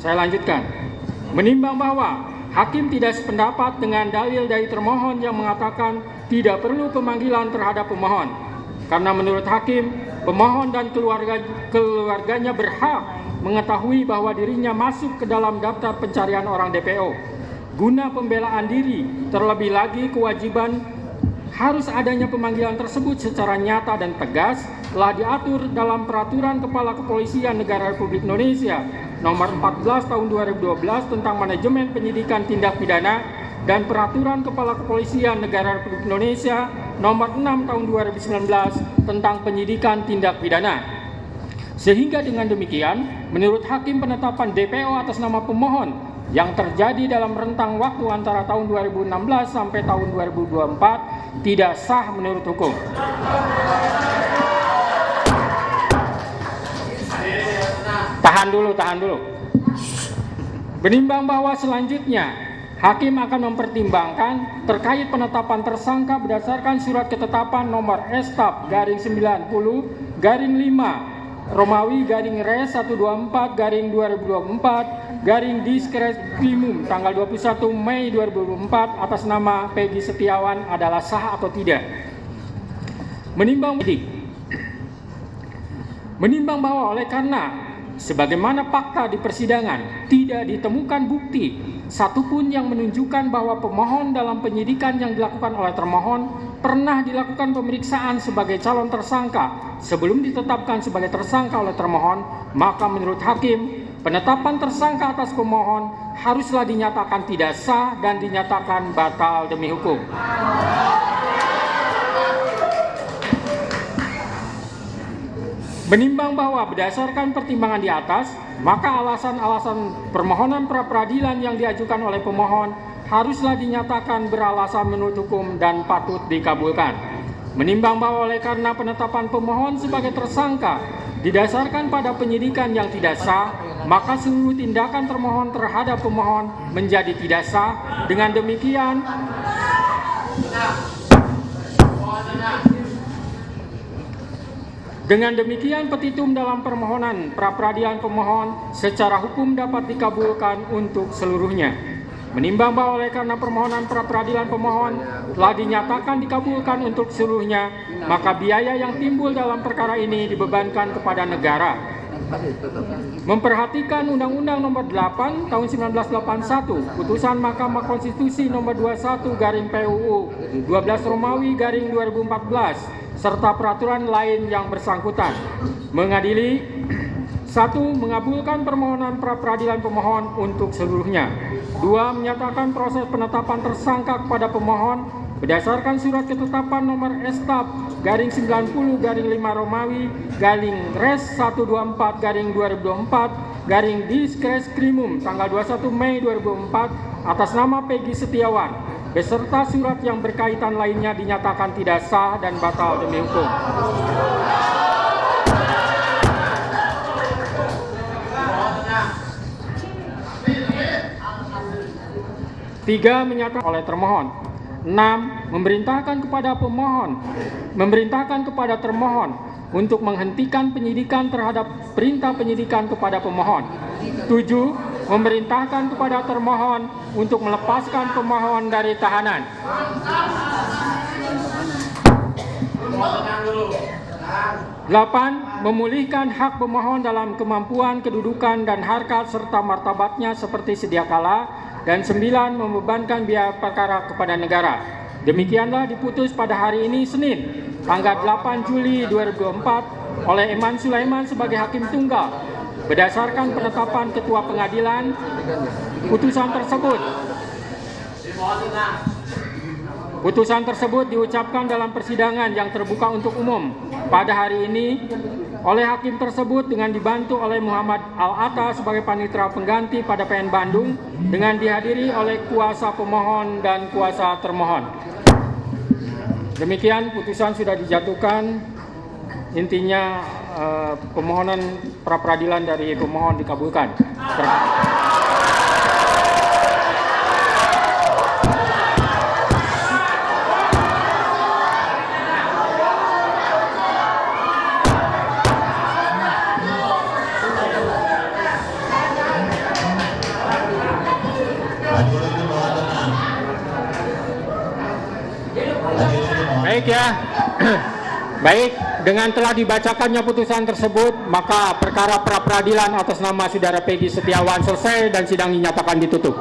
Saya lanjutkan. Menimbang bahwa hakim tidak sependapat dengan dalil dari termohon yang mengatakan tidak perlu pemanggilan terhadap pemohon. Karena menurut hakim, pemohon dan keluarganya berhak mengetahui bahwa dirinya masuk ke dalam daftar pencarian orang DPO. Guna pembelaan diri, terlebih lagi kewajiban harus adanya pemanggilan tersebut secara nyata dan tegas telah diatur dalam Peraturan Kepala Kepolisian Negara Republik Indonesia Nomor 14 Tahun 2012 tentang Manajemen Penyidikan Tindak Pidana dan Peraturan Kepala Kepolisian Negara Republik Indonesia Nomor 6 Tahun 2019 tentang Penyidikan Tindak Pidana. Sehingga dengan demikian, menurut hakim penetapan DPO atas nama pemohon yang terjadi dalam rentang waktu antara tahun 2016 sampai tahun 2024 tidak sah menurut hukum. Tahan dulu. Menimbang bahwa selanjutnya hakim akan mempertimbangkan terkait penetapan tersangka berdasarkan surat ketetapan nomor S/90/5 Romawi /Res 124/2024 Diskreskrimum tanggal 21 Mei 2024 atas nama Peggy Setiawan adalah sah atau tidak. Menimbang bahwa oleh karena sebagaimana fakta di persidangan tidak ditemukan bukti satupun yang menunjukkan bahwa pemohon dalam penyidikan yang dilakukan oleh termohon pernah dilakukan pemeriksaan sebagai calon tersangka sebelum ditetapkan sebagai tersangka oleh termohon, maka menurut hakim penetapan tersangka atas pemohon haruslah dinyatakan tidak sah dan dinyatakan batal demi hukum. Menimbang bahwa berdasarkan pertimbangan di atas, maka alasan-alasan permohonan pra-peradilan yang diajukan oleh pemohon haruslah dinyatakan beralasan menurut hukum dan patut dikabulkan. Menimbang bahwa oleh karena penetapan pemohon sebagai tersangka didasarkan pada penyidikan yang tidak sah, maka seluruh tindakan termohon terhadap pemohon menjadi tidak sah. Dengan demikian petitum dalam permohonan pra-peradilan pemohon secara hukum dapat dikabulkan untuk seluruhnya. Menimbang bahwa oleh karena permohonan pra-peradilan pemohon telah dinyatakan dikabulkan untuk seluruhnya, maka biaya yang timbul dalam perkara ini dibebankan kepada negara. Memperhatikan Undang-Undang Nomor 8 Tahun 1981, Putusan Mahkamah Konstitusi Nomor 21/PUU 12 Romawi /2014 serta peraturan lain yang bersangkutan. Mengadili 1. Mengabulkan permohonan pra-peradilan pemohon untuk seluruhnya. 2. Menyatakan proses penetapan tersangka kepada pemohon berdasarkan surat ketetapan nomor S/90/5 Romawi /Res 124/2024 Diskreskrimum tanggal 21 Mei 2004 atas nama Peggy Setiawan beserta surat yang berkaitan lainnya dinyatakan tidak sah dan batal demi hukum. 3. Menyatakan oleh termohon. 6. Memerintahkan kepada termohon untuk menghentikan penyidikan terhadap perintah penyidikan kepada pemohon. 7. Memerintahkan kepada termohon untuk melepaskan pemohon dari tahanan. 8. Memulihkan hak pemohon dalam kemampuan, kedudukan, dan harkat serta martabatnya seperti sedia kala. Dan 9. Membebankan biaya perkara kepada negara. Demikianlah diputus pada hari ini Senin, tanggal 8 Juli 2024 oleh Eman Sulaiman sebagai hakim tunggal. Berdasarkan penetapan Ketua Pengadilan, putusan tersebut diucapkan dalam persidangan yang terbuka untuk umum pada hari ini oleh hakim tersebut dengan dibantu oleh Muhammad Al-Atta sebagai panitera pengganti pada PN Bandung dengan dihadiri oleh kuasa pemohon dan kuasa termohon. Demikian putusan sudah dijatuhkan. Intinya permohonan pra-peradilan dari pemohon dikabulkan. Baik ya. Baik, dengan telah dibacakannya putusan tersebut, maka perkara pra peradilan atas nama Saudara Peggy Setiawan selesai dan sidang dinyatakan ditutup.